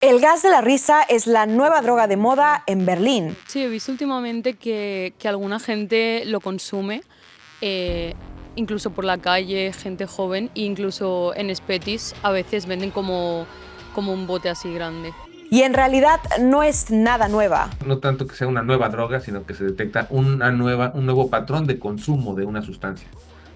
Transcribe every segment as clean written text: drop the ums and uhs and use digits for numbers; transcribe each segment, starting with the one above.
El gas de la risa es la nueva droga de moda en Berlín. Sí, he visto últimamente que alguna gente lo consume, incluso por la calle, gente joven, e incluso en Spetis a veces venden como un bote así grande. Y en realidad no es nada nueva. No tanto que sea una nueva droga, sino que se detecta un nuevo patrón de consumo de una sustancia.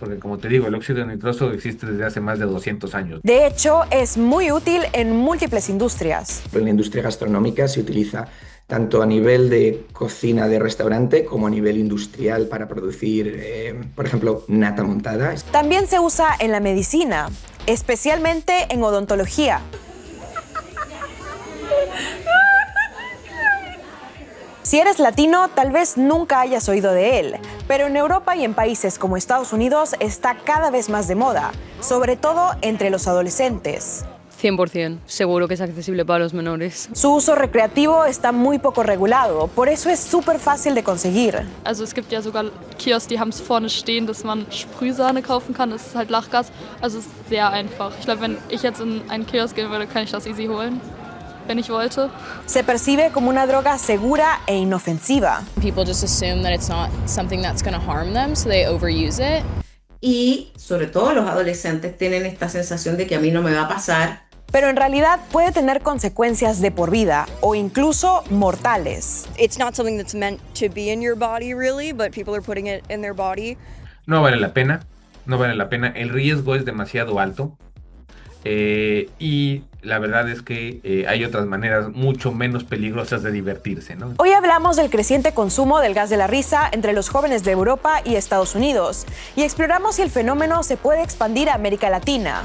Porque como te digo, el óxido nitroso existe desde hace más de 200 años. De hecho, es muy útil en múltiples industrias. En la industria gastronómica se utiliza tanto a nivel de cocina de restaurante como a nivel industrial para producir, por ejemplo, nata montada. También se usa en la medicina, especialmente en odontología. Si eres latino, tal vez nunca hayas oído de él, pero en Europa y en países como Estados Unidos está cada vez más de moda, sobre todo entre los adolescentes. 100%, seguro que es accesible para los menores. Su uso recreativo está muy poco regulado, por eso es súper fácil de conseguir. Also es gibt ja sogar Kiosks, die haben es vorne stehen, dass man Sprühsahne kaufen kann, das ist halt Lachgas, also es ist sehr einfach. Ich glaube, wenn ich jetzt in einen Kiosk gehen würde, kann ich das easy holen, wenn ich wollte. Se percibe como una droga segura e inofensiva. People just assume that it's not something that's going to harm them, so they overuse it. Y sobre todo los adolescentes tienen esta sensación de que a mí no me va a pasar. Pero en realidad puede tener consecuencias de por vida o incluso mortales. It's not something that's meant to be in your body really, but people are putting it in their body. No vale la pena, no vale la pena. El riesgo es demasiado alto. Y la verdad es que hay otras maneras mucho menos peligrosas de divertirse, ¿no? Hoy hablamos del creciente consumo del gas de la risa entre los jóvenes de Europa y Estados Unidos y exploramos si el fenómeno se puede expandir a América Latina.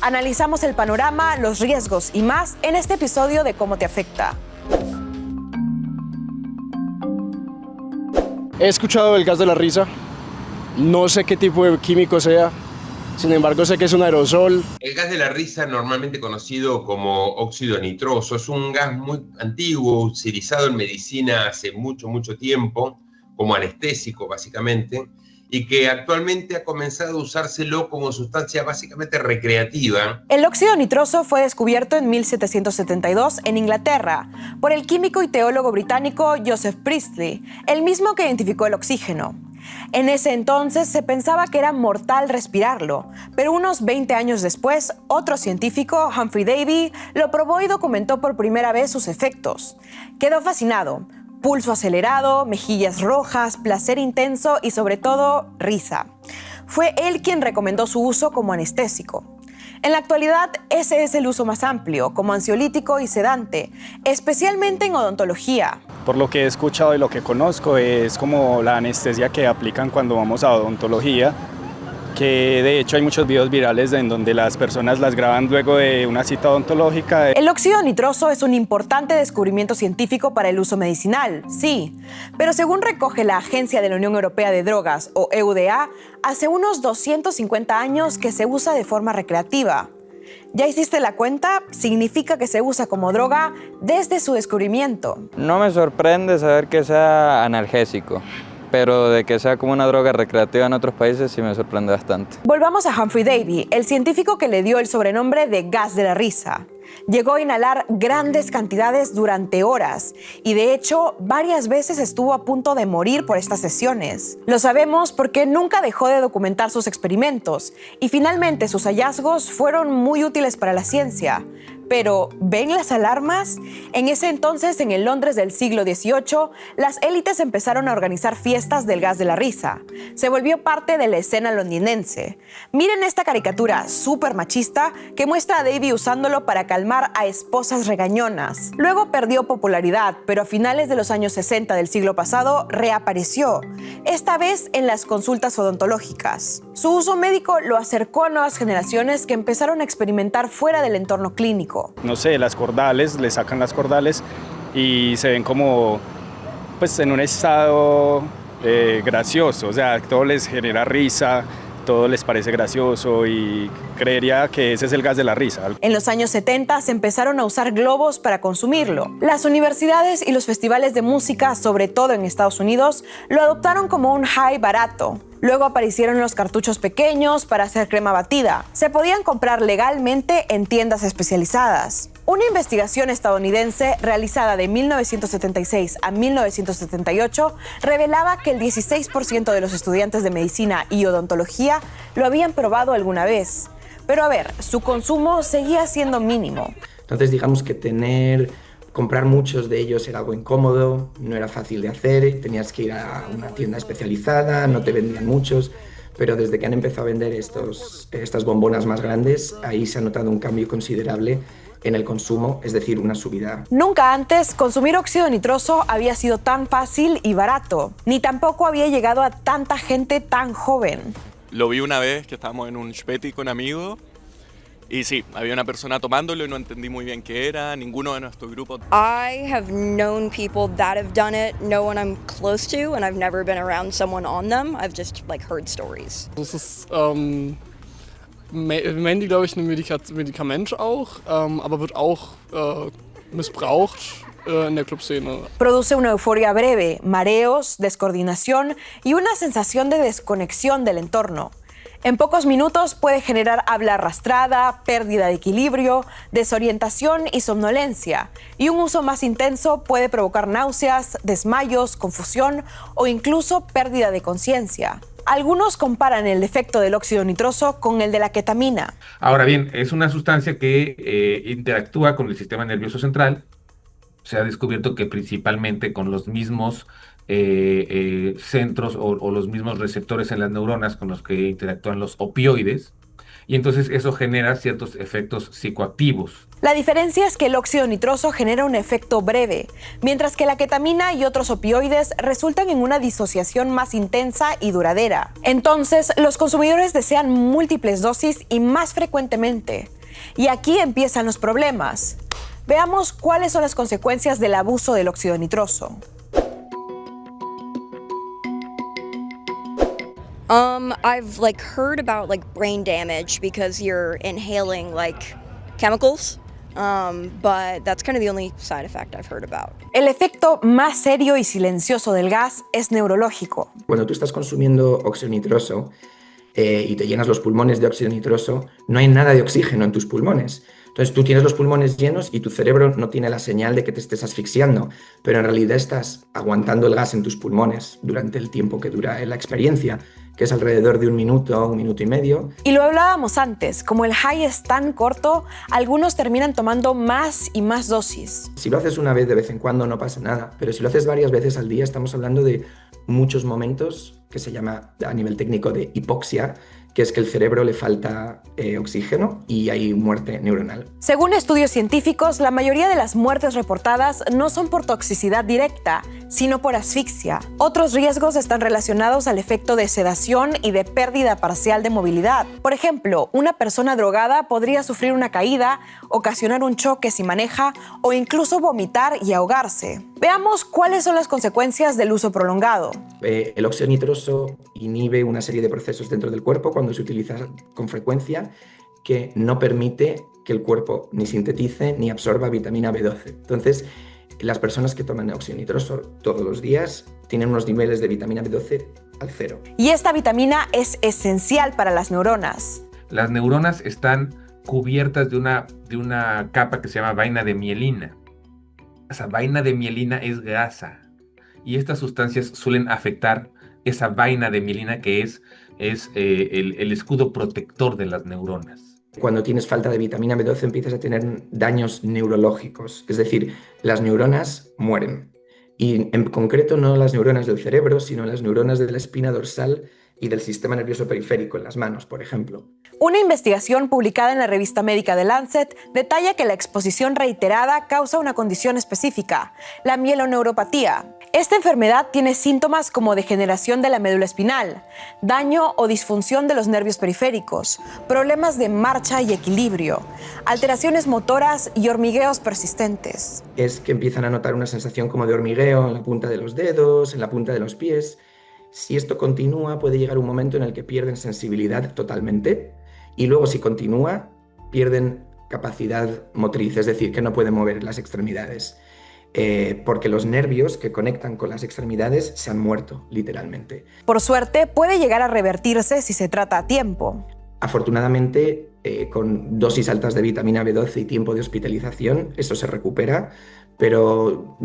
Analizamos el panorama, los riesgos y más en este episodio de Cómo te afecta. He escuchado del gas de la risa, no sé qué tipo de químico sea, sin embargo sé que es un aerosol. El gas de la risa, normalmente conocido como óxido nitroso, es un gas muy antiguo, utilizado en medicina hace mucho tiempo, como anestésico básicamente, y que actualmente ha comenzado a usárselo como sustancia básicamente recreativa. El óxido nitroso fue descubierto en 1772 en Inglaterra por el químico y teólogo británico Joseph Priestley, el mismo que identificó el oxígeno. En ese entonces se pensaba que era mortal respirarlo, pero unos 20 años después, otro científico, Humphrey Davy, lo probó y documentó por primera vez sus efectos. Quedó fascinado. Pulso acelerado, mejillas rojas, placer intenso y sobre todo, risa. Fue él quien recomendó su uso como anestésico. En la actualidad, ese es el uso más amplio, como ansiolítico y sedante, especialmente en odontología. Por lo que he escuchado y lo que conozco es como la anestesia que aplican cuando vamos a odontología, que de hecho hay muchos videos virales en donde las personas las graban luego de una cita odontológica. El óxido nitroso es un importante descubrimiento científico para el uso medicinal, sí, pero según recoge la Agencia de la Unión Europea de Drogas, o EUDA, hace unos 250 años que se usa de forma recreativa. ¿Ya hiciste la cuenta? Significa que se usa como droga desde su descubrimiento. No me sorprende saber que sea analgésico, pero de que sea como una droga recreativa en otros países sí me sorprende bastante. Volvamos a Humphrey Davy, el científico que le dio el sobrenombre de gas de la risa. Llegó a inhalar grandes cantidades durante horas y de hecho varias veces estuvo a punto de morir por estas sesiones. Lo sabemos porque nunca dejó de documentar sus experimentos y finalmente sus hallazgos fueron muy útiles para la ciencia. Pero, ¿ven las alarmas? En ese entonces, en el Londres del siglo XVIII, las élites empezaron a organizar fiestas del gas de la risa. Se volvió parte de la escena londinense. Miren esta caricatura súper machista que muestra a Davy usándolo para calmar a esposas regañonas. Luego perdió popularidad, pero a finales de los años 60 del siglo pasado reapareció, esta vez en las consultas odontológicas. Su uso médico lo acercó a nuevas generaciones que empezaron a experimentar fuera del entorno clínico. No sé, las cordales, le sacan las cordales y se ven como pues en un estado gracioso, o sea, todo les genera risa, todo les parece gracioso y creería que ese es el gas de la risa. En los años 70 se empezaron a usar globos para consumirlo. Las universidades y los festivales de música, sobre todo en Estados Unidos, lo adoptaron como un high barato. Luego aparecieron los cartuchos pequeños para hacer crema batida. Se podían comprar legalmente en tiendas especializadas. Una investigación estadounidense realizada de 1976 a 1978 revelaba que el 16% de los estudiantes de medicina y odontología lo habían probado alguna vez. Pero a ver, su consumo seguía siendo mínimo. Entonces digamos que comprar muchos de ellos era algo incómodo, no era fácil de hacer, tenías que ir a una tienda especializada, no te vendían muchos, pero desde que han empezado a vender estas bombonas más grandes, ahí se ha notado un cambio considerable en el consumo, es decir, una subida. Nunca antes consumir óxido nitroso había sido tan fácil y barato, ni tampoco había llegado a tanta gente tan joven. Lo vi una vez que estábamos en un Späti con amigos. Y sí, había una persona tomándolo y no entendí muy bien qué era, ninguno de nuestro grupo. I have known people that have done it, no one I'm close to, and I've never been around someone on them. I've just heard stories. Das ist mainly, glaube ich, ein Medikament auch, aber wird auch missbraucht en la clubszene. Produce una euforia breve, mareos, descoordinación y una sensación de desconexión del entorno. En pocos minutos puede generar habla arrastrada, pérdida de equilibrio, desorientación y somnolencia. Y un uso más intenso puede provocar náuseas, desmayos, confusión o incluso pérdida de conciencia. Algunos comparan el efecto del óxido nitroso con el de la ketamina. Ahora bien, es una sustancia que interactúa con el sistema nervioso central. Se ha descubierto que principalmente con los mismos centros o los mismos receptores en las neuronas con los que interactúan los opioides, y entonces eso genera ciertos efectos psicoactivos. La diferencia es que el óxido nitroso genera un efecto breve, mientras que la ketamina y otros opioides resultan en una disociación más intensa y duradera. Entonces, los consumidores desean múltiples dosis y más frecuentemente. Y aquí empiezan los problemas. Veamos cuáles son las consecuencias del abuso del óxido nitroso. I've heard about brain damage because you're inhaling chemicals, but that's kind of the only side effect I've heard about. El efecto más serio y silencioso del gas es neurológico. Cuando tú estás consumiendo óxido nitroso y te llenas los pulmones de óxido nitroso, no hay nada de oxígeno en tus pulmones. Entonces tú tienes los pulmones llenos y tu cerebro no tiene la señal de que te estés asfixiando, pero en realidad estás aguantando el gas en tus pulmones durante el tiempo que dura la experiencia, que es alrededor de 1 minuto, 1 minuto y medio. Y lo hablábamos antes, como el high es tan corto, algunos terminan tomando más y más dosis. Si lo haces una vez de vez en cuando no pasa nada, pero si lo haces varias veces al día estamos hablando de muchos momentos que se llama a nivel técnico de hipoxia, que es que el cerebro le falta oxígeno y hay muerte neuronal. Según estudios científicos, la mayoría de las muertes reportadas no son por toxicidad directa, sino por asfixia. Otros riesgos están relacionados al efecto de sedación y de pérdida parcial de movilidad. Por ejemplo, una persona drogada podría sufrir una caída, ocasionar un choque si maneja o incluso vomitar y ahogarse. Veamos cuáles son las consecuencias del uso prolongado. El óxido nitroso inhibe una serie de procesos dentro del cuerpo cuando se utiliza con frecuencia que no permite que el cuerpo ni sintetice ni absorba vitamina B12. Entonces, las personas que toman óxido nitroso todos los días tienen unos niveles de vitamina B12 al 0. Y esta vitamina es esencial para las neuronas. Las neuronas están cubiertas de una capa que se llama vaina de mielina. Esa vaina de mielina es grasa y estas sustancias suelen afectar esa vaina de mielina que es el escudo protector de las neuronas. Cuando tienes falta de vitamina B12 empiezas a tener daños neurológicos, es decir, las neuronas mueren. Y en concreto no las neuronas del cerebro, sino las neuronas de la espina dorsal y del sistema nervioso periférico en las manos, por ejemplo. Una investigación publicada en la revista médica The Lancet detalla que la exposición reiterada causa una condición específica, la mieloneuropatía. Esta enfermedad tiene síntomas como degeneración de la médula espinal, daño o disfunción de los nervios periféricos, problemas de marcha y equilibrio, alteraciones motoras y hormigueos persistentes. Es que empiezan a notar una sensación como de hormigueo en la punta de los dedos, en la punta de los pies. Si esto continúa, puede llegar un momento en el que pierden sensibilidad totalmente y luego, si continúa, pierden capacidad motriz, es decir, que no pueden mover las extremidades. porque los nervios que conectan con las extremidades se han muerto, literalmente. Por suerte, puede llegar a revertirse si se trata a tiempo. Afortunadamente, con dosis altas de vitamina B12 y tiempo de hospitalización, eso se recupera, pero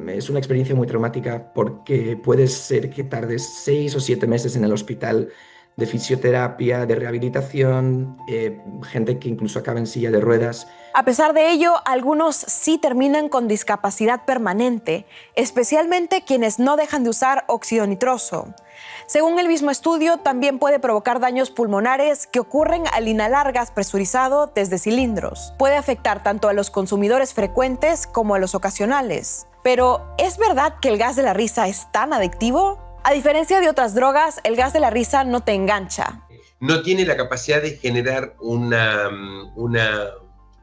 es una experiencia muy traumática porque puede ser que tardes 6 o 7 meses en el hospital de fisioterapia, de rehabilitación, gente que incluso acaba en silla de ruedas. A pesar de ello, algunos sí terminan con discapacidad permanente, especialmente quienes no dejan de usar óxido nitroso. Según el mismo estudio, también puede provocar daños pulmonares que ocurren al inhalar gas presurizado desde cilindros. Puede afectar tanto a los consumidores frecuentes como a los ocasionales. Pero, ¿es verdad que el gas de la risa es tan adictivo? A diferencia de otras drogas, el gas de la risa no te engancha. No tiene la capacidad de generar una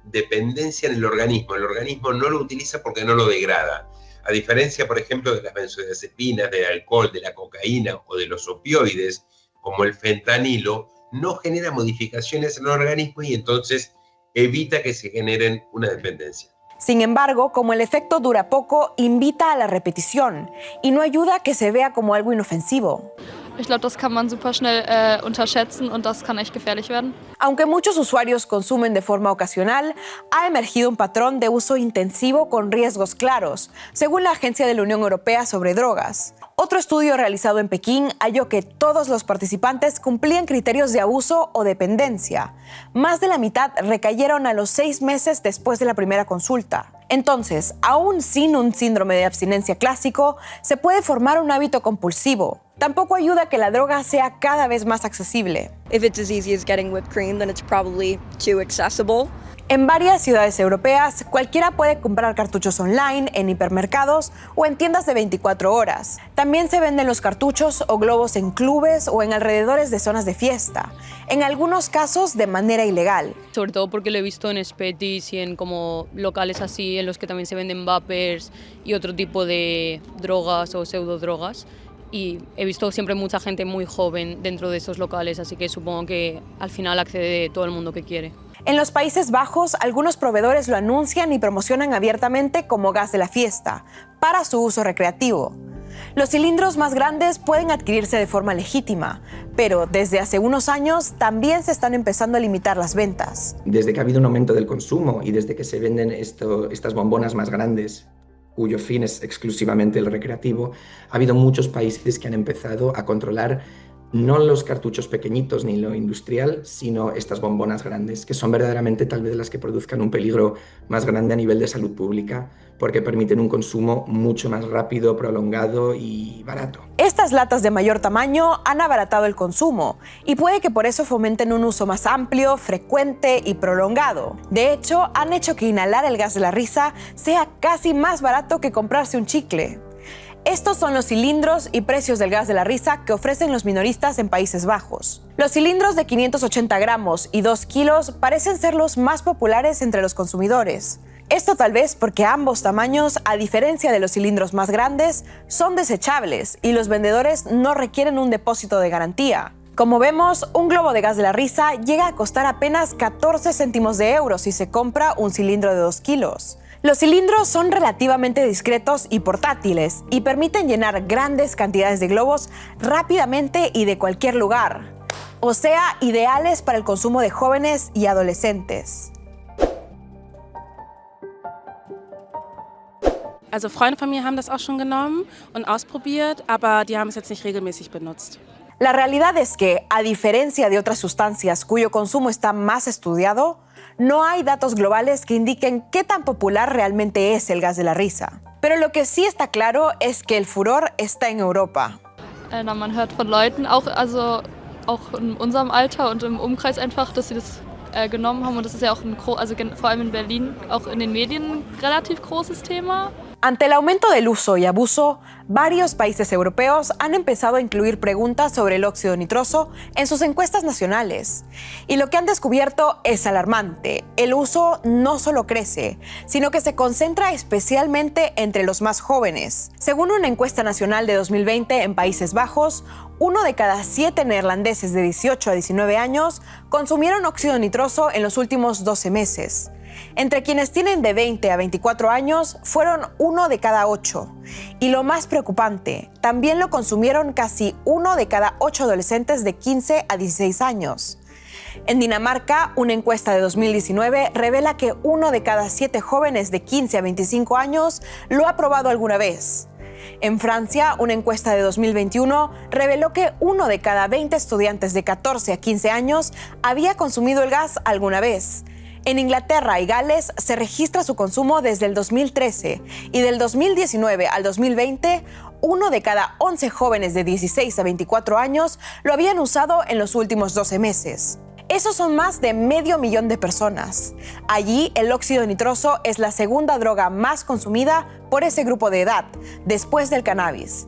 dependencia en el organismo. El organismo no lo utiliza porque no lo degrada. A diferencia, por ejemplo, de las benzodiazepinas, del alcohol, de la cocaína o de los opioides, como el fentanilo, no genera modificaciones en el organismo y entonces evita que se generen una dependencia. Sin embargo, como el efecto dura poco, invita a la repetición y no ayuda a que se vea como algo inofensivo. Ich glaube, das kann man super schnell unterschätzen und das kann echt gefährlich werden. Aunque muchos usuarios consumen de forma ocasional, ha emergido un patrón de uso intensivo con riesgos claros, según la Agencia de la Unión Europea sobre Drogas. Otro estudio realizado en Pekín halló que todos los participantes cumplían criterios de abuso o dependencia. Más de la mitad recayeron a los 6 meses después de la primera consulta. Entonces, aún sin un síndrome de abstinencia clásico, se puede formar un hábito compulsivo. Tampoco ayuda a que la droga sea cada vez más accesible. If it's as easy as getting whipped cream, then it's probably too accessible. En varias ciudades europeas, cualquiera puede comprar cartuchos online, en hipermercados o en tiendas de 24 horas. También se venden los cartuchos o globos en clubes o en alrededores de zonas de fiesta, en algunos casos de manera ilegal. Sobre todo porque lo he visto en Spetis y en como locales así, en los que también se venden vapers y otro tipo de drogas o pseudodrogas. Y he visto siempre mucha gente muy joven dentro de esos locales, así que supongo que al final accede todo el mundo que quiere. En los Países Bajos, algunos proveedores lo anuncian y promocionan abiertamente como gas de la fiesta, para su uso recreativo. Los cilindros más grandes pueden adquirirse de forma legítima, pero desde hace unos años también se están empezando a limitar las ventas. Desde que ha habido un aumento del consumo y desde que se venden estas bombonas más grandes, cuyo fin es exclusivamente el recreativo, ha habido muchos países que han empezado a controlar no los cartuchos pequeñitos ni lo industrial, sino estas bombonas grandes, que son verdaderamente tal vez las que produzcan un peligro más grande a nivel de salud pública, porque permiten un consumo mucho más rápido, prolongado y barato. Estas latas de mayor tamaño han abaratado el consumo y puede que por eso fomenten un uso más amplio, frecuente y prolongado. De hecho, han hecho que inhalar el gas de la risa sea casi más barato que comprarse un chicle. Estos son los cilindros y precios del gas de la risa que ofrecen los minoristas en Países Bajos. Los cilindros de 580 gramos y 2 kilos parecen ser los más populares entre los consumidores. Esto tal vez porque ambos tamaños, a diferencia de los cilindros más grandes, son desechables y los vendedores no requieren un depósito de garantía. Como vemos, un globo de gas de la risa llega a costar apenas 14 céntimos de euro si se compra un cilindro de 2 kilos. Los cilindros son relativamente discretos y portátiles y permiten llenar grandes cantidades de globos rápidamente y de cualquier lugar. O sea, ideales para el consumo de jóvenes y adolescentes. Also Freunde von mir haben das auch schon genommen und ausprobiert, aber die haben es jetzt nicht regelmäßig benutzt. La realidad es que, a diferencia de otras sustancias cuyo consumo está más estudiado, no hay datos globales que indiquen qué tan popular realmente es el gas de la risa. Pero lo que sí está claro es que el furor está en Europa. Man hört von Leuten, auch in unserem Alter und im Umkreis einfach, dass sie das genommen haben. Und das ist ja auch vor allem in Berlin, auch in den Medien ein relativ großes Thema. Ante el aumento del uso y abuso, varios países europeos han empezado a incluir preguntas sobre el óxido nitroso en sus encuestas nacionales. Y lo que han descubierto es alarmante. El uso no solo crece, sino que se concentra especialmente entre los más jóvenes. Según una encuesta nacional de 2020 en Países Bajos, 1 de cada 7 neerlandeses de 18 a 19 años consumieron óxido nitroso en los últimos 12 meses. Entre quienes tienen de 20 a 24 años, fueron 1 de cada 8. Y lo más preocupante, también lo consumieron casi 1 de cada 8 adolescentes de 15 a 16 años. En Dinamarca, una encuesta de 2019 revela que 1 de cada 7 jóvenes de 15 a 25 años lo ha probado alguna vez. En Francia, una encuesta de 2021 reveló que 1 de cada 20 estudiantes de 14 a 15 años había consumido el gas alguna vez. En Inglaterra y Gales se registra su consumo desde el 2013 y del 2019 al 2020, 1 de cada 11 jóvenes de 16 a 24 años lo habían usado en los últimos 12 meses. Esos son más de 500.000 de personas. Allí, el óxido nitroso es la segunda droga más consumida por ese grupo de edad, después del cannabis.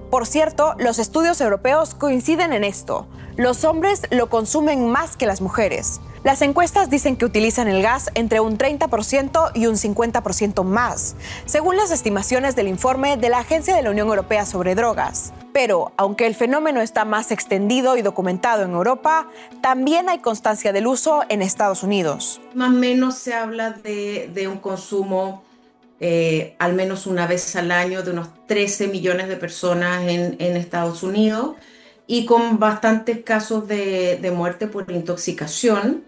Por cierto, los estudios europeos coinciden en esto. Los hombres lo consumen más que las mujeres. Las encuestas dicen que utilizan el gas entre un 30% y un 50% más, según las estimaciones del informe de la Agencia de la Unión Europea sobre Drogas. Pero, aunque el fenómeno está más extendido y documentado en Europa, también hay constancia del uso en Estados Unidos. Más o menos se habla de un consumo al menos una vez al año de unos 13 millones de personas en Estados Unidos y con bastantes casos de muerte por intoxicación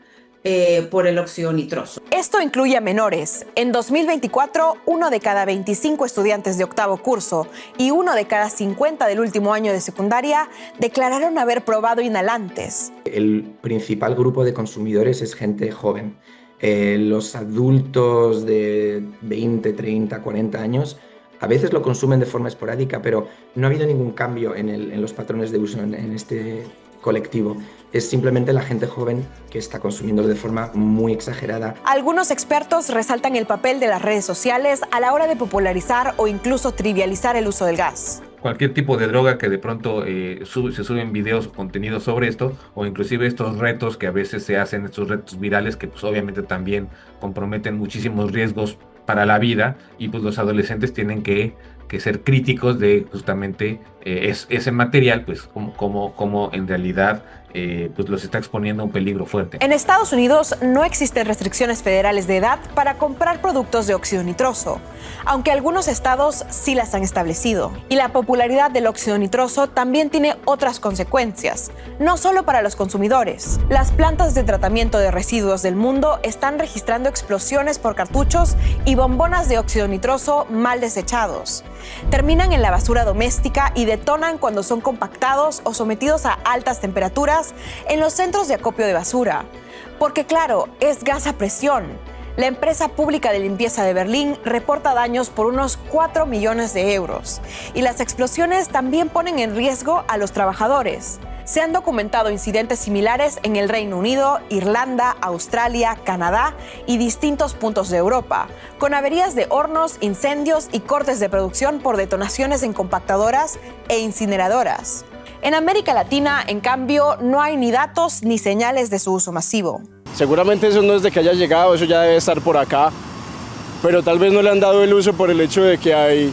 por el óxido nitroso. Esto incluye a menores. En 2024, 1 de cada 25 estudiantes de octavo curso y 1 de cada 50 del último año de secundaria declararon haber probado inhalantes. El principal grupo de consumidores es gente joven. Los adultos de 20, 30, 40 años a veces lo consumen de forma esporádica, pero no ha habido ningún cambio en los patrones de uso en este colectivo. Es simplemente la gente joven que está consumiéndolo de forma muy exagerada. Algunos expertos resaltan el papel de las redes sociales a la hora de popularizar o incluso trivializar el uso del gas. Cualquier tipo de droga que de pronto se suben videos o contenidos sobre esto, o inclusive estos retos que a veces se hacen, estos retos virales que pues obviamente también comprometen muchísimos riesgos para la vida, y pues los adolescentes tienen que ser críticos de justamente ese material, pues como en realidad pues los está exponiendo a un peligro fuerte. En Estados Unidos no existen restricciones federales de edad para comprar productos de óxido nitroso, aunque algunos estados sí las han establecido. Y la popularidad del óxido nitroso también tiene otras consecuencias, no solo para los consumidores. Las plantas de tratamiento de residuos del mundo están registrando explosiones por cartuchos y bombonas de óxido nitroso mal desechados. Terminan en la basura doméstica y detonan cuando son compactados o sometidos a altas temperaturas en los centros de acopio de basura. Porque claro, es gas a presión. La empresa pública de limpieza de Berlín reporta daños por unos 4 millones de euros. Y las explosiones también ponen en riesgo a los trabajadores. Se han documentado incidentes similares en el Reino Unido, Irlanda, Australia, Canadá y distintos puntos de Europa, con averías de hornos, incendios y cortes de producción por detonaciones en compactadoras e incineradoras. En América Latina, en cambio, no hay ni datos ni señales de su uso masivo. Seguramente eso no es de que haya llegado, eso ya debe estar por acá, pero tal vez no le han dado el uso por el hecho de que hay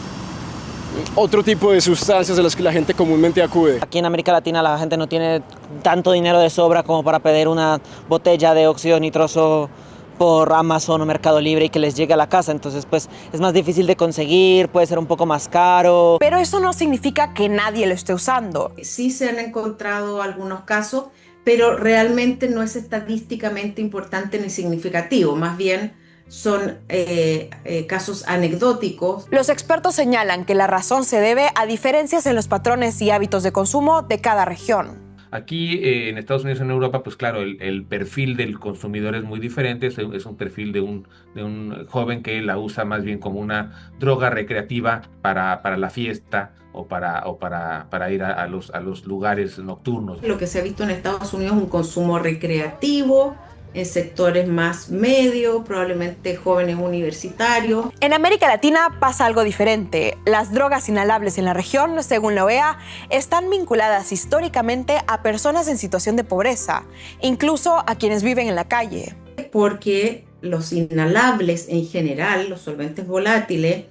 otro tipo de sustancias a las que la gente comúnmente acude. Aquí en América Latina la gente no tiene tanto dinero de sobra como para pedir una botella de óxido nitroso por Amazon o Mercado Libre y que les llegue a la casa, entonces pues es más difícil de conseguir, puede ser un poco más caro. Pero eso no significa que nadie lo esté usando. Sí se han encontrado algunos casos, pero realmente no es estadísticamente importante ni significativo, más bien son casos anecdóticos. Los expertos señalan que la razón se debe a diferencias en los patrones y hábitos de consumo de cada región. Aquí en Estados Unidos y en Europa, pues claro, el perfil del consumidor es muy diferente. Es un perfil de un joven que la usa más bien como una droga recreativa para la fiesta o para ir a los lugares nocturnos. Lo que se ha visto en Estados Unidos es un consumo recreativo, en sectores más medios, probablemente jóvenes universitarios. En América Latina pasa algo diferente. Las drogas inhalables en la región, según la OEA, están vinculadas históricamente a personas en situación de pobreza, incluso a quienes viven en la calle. Porque los inhalables en general, los solventes volátiles,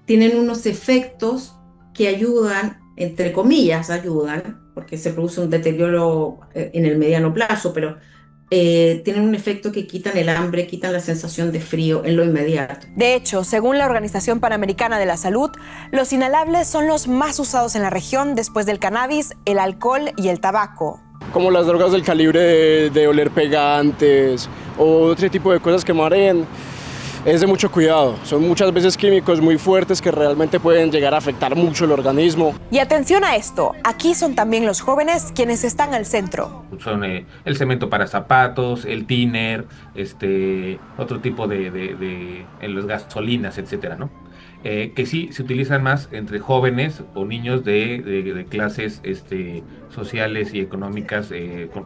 tienen unos efectos que ayudan, entre comillas ayudan, porque se produce un deterioro en el mediano plazo, pero tienen un efecto que quitan el hambre, quitan la sensación de frío en lo inmediato. De hecho, según la Organización Panamericana de la Salud, los inhalables son los más usados en la región después del cannabis, el alcohol y el tabaco. Como las drogas del calibre de oler pegantes o otro tipo de cosas que mareen, es de mucho cuidado. Son muchas veces químicos muy fuertes que realmente pueden llegar a afectar mucho el organismo. Y atención a esto, aquí son también los jóvenes quienes están al centro. Son el cemento para zapatos, el thinner, otro tipo de las gasolinas, etcétera, ¿no? Que sí se utilizan más entre jóvenes o niños de clases sociales y económicas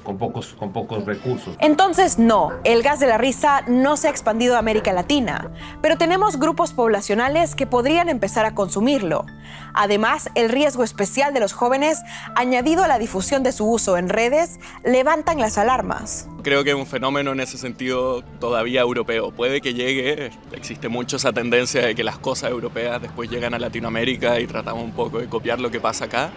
con pocos recursos. Entonces no, el gas de la risa no se ha expandido a América Latina, pero tenemos grupos poblacionales que podrían empezar a consumirlo. Además, el riesgo especial de los jóvenes, añadido a la difusión de su uso en redes, levantan las alarmas. Creo que es un fenómeno en ese sentido todavía europeo. Puede que llegue, existe mucho esa tendencia de que las cosas europeas después llegan a Latinoamérica y tratamos un poco de copiar lo que pasa acá,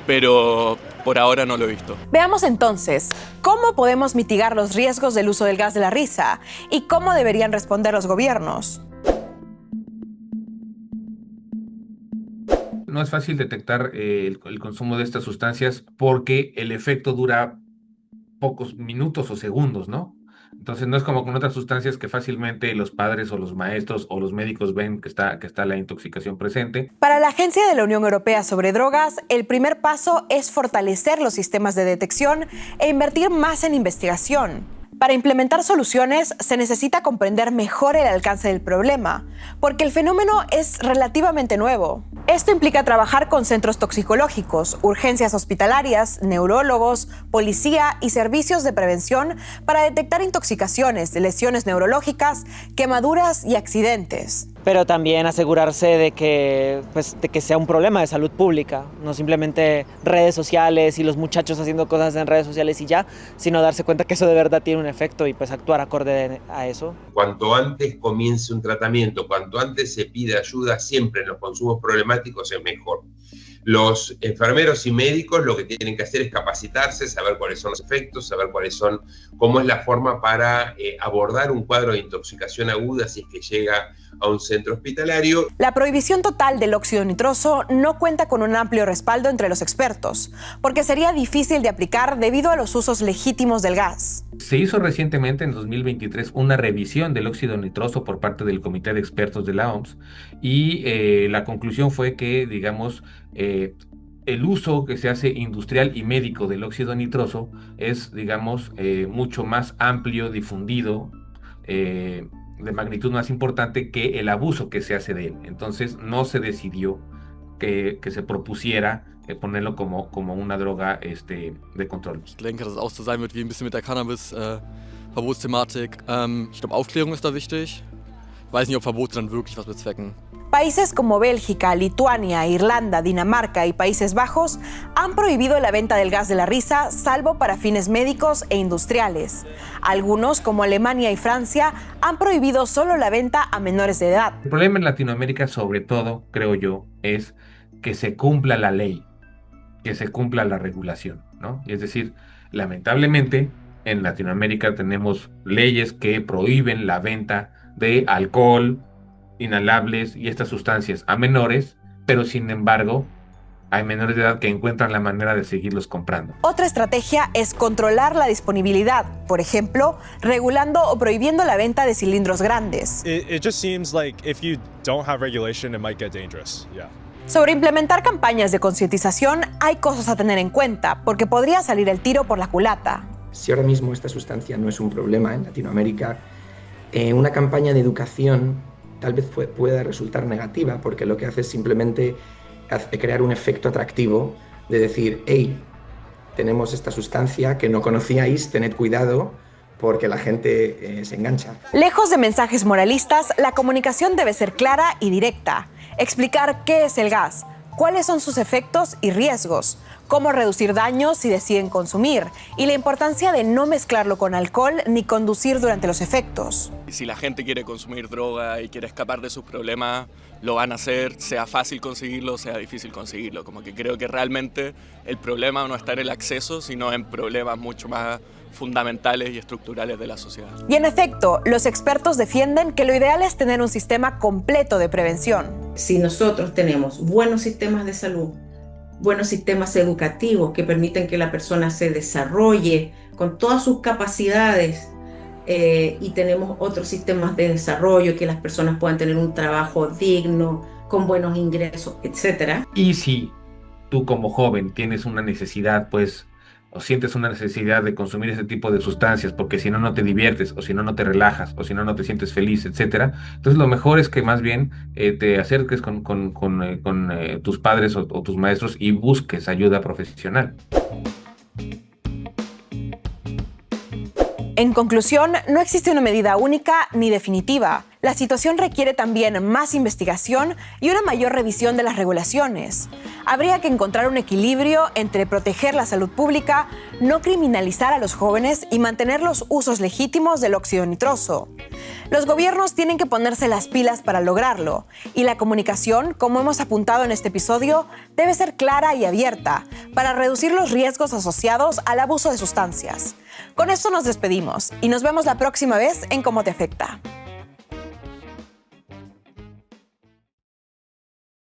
pero por ahora no lo he visto. Veamos entonces, ¿cómo podemos mitigar los riesgos del uso del gas de la risa? ¿Y cómo deberían responder los gobiernos? No es fácil detectar el consumo de estas sustancias porque el efecto dura pocos minutos o segundos, ¿no? Entonces no es como con otras sustancias que fácilmente los padres o los maestros o los médicos ven que está la intoxicación presente. Para la Agencia de la Unión Europea sobre Drogas, el primer paso es fortalecer los sistemas de detección e invertir más en investigación. Para implementar soluciones se necesita comprender mejor el alcance del problema, porque el fenómeno es relativamente nuevo. Esto implica trabajar con centros toxicológicos, urgencias hospitalarias, neurólogos, policía y servicios de prevención para detectar intoxicaciones, lesiones neurológicas, quemaduras y accidentes. Pero también asegurarse de que sea un problema de salud pública, no simplemente redes sociales y los muchachos haciendo cosas en redes sociales y ya, sino darse cuenta que eso de verdad tiene un efecto y pues actuar acorde a eso. Cuanto antes comience un tratamiento, cuanto antes se pida ayuda, siempre en los consumos problemáticos es mejor. Los enfermeros y médicos lo que tienen que hacer es capacitarse, saber cuáles son los efectos, saber cómo es la forma para abordar un cuadro de intoxicación aguda si es que llega a un centro hospitalario. La prohibición total del óxido nitroso no cuenta con un amplio respaldo entre los expertos, porque sería difícil de aplicar debido a los usos legítimos del gas. Se hizo recientemente, en 2023, una revisión del óxido nitroso por parte del Comité de Expertos de la OMS y la conclusión fue que, digamos, el uso que se hace industrial y médico del óxido nitroso es, digamos, mucho más amplio, difundido, de magnitud más importante que el abuso que se hace de él. Entonces no se decidió que se propusiera ponerlo como una droga de control. Ich denke, dass es auch so sein wird wie ein bisschen mit der Cannabis-Verbotsthematik. Ich glaube, Aufklärung ist da wichtig. Ich weiß nicht, ob Verbote dann wirklich was bezwecken. Países como Bélgica, Lituania, Irlanda, Dinamarca y Países Bajos han prohibido la venta del gas de la risa, salvo para fines médicos e industriales. Algunos, como Alemania y Francia, han prohibido solo la venta a menores de edad. El problema en Latinoamérica, sobre todo, creo yo, es que se cumpla la ley, que se cumpla la regulación, ¿no? Es decir, lamentablemente, en Latinoamérica tenemos leyes que prohíben la venta de alcohol, inhalables y estas sustancias a menores, pero sin embargo hay menores de edad que encuentran la manera de seguirlos comprando. Otra estrategia es controlar la disponibilidad, por ejemplo, regulando o prohibiendo la venta de cilindros grandes. It just seems like if you don't have regulation, it might get dangerous. Yeah. Sobre implementar campañas de concientización hay cosas a tener en cuenta, porque podría salir el tiro por la culata. Si ahora mismo esta sustancia no es un problema en Latinoamérica, una campaña de educación tal vez pueda resultar negativa, porque lo que hace es simplemente crear un efecto atractivo de decir, hey, tenemos esta sustancia que no conocíais, tened cuidado, porque la gente se engancha. Lejos de mensajes moralistas, la comunicación debe ser clara y directa. Explicar qué es el gas, cuáles son sus efectos y riesgos, cómo reducir daños si deciden consumir y la importancia de no mezclarlo con alcohol ni conducir durante los efectos. Si la gente quiere consumir droga y quiere escapar de sus problemas, lo van a hacer, sea fácil conseguirlo, sea difícil conseguirlo. Como que creo que realmente el problema no está en el acceso, sino en problemas mucho más fundamentales y estructurales de la sociedad. Y en efecto, los expertos defienden que lo ideal es tener un sistema completo de prevención. Si nosotros tenemos buenos sistemas de salud, buenos sistemas educativos que permiten que la persona se desarrolle con todas sus capacidades, y tenemos otros sistemas de desarrollo, que las personas puedan tener un trabajo digno, con buenos ingresos, etc. Y si tú como joven tienes una necesidad, pues, o sientes una necesidad de consumir ese tipo de sustancias, porque si no, no te diviertes, o si no, no te relajas, o si no, no te sientes feliz, etc. Entonces lo mejor es que más bien te acerques con tus padres o tus maestros y busques ayuda profesional. En conclusión, no existe una medida única ni definitiva. La situación requiere también más investigación y una mayor revisión de las regulaciones. Habría que encontrar un equilibrio entre proteger la salud pública, no criminalizar a los jóvenes y mantener los usos legítimos del óxido nitroso. Los gobiernos tienen que ponerse las pilas para lograrlo, y la comunicación, como hemos apuntado en este episodio, debe ser clara y abierta para reducir los riesgos asociados al abuso de sustancias. Con esto nos despedimos y nos vemos la próxima vez en Cómo te afecta.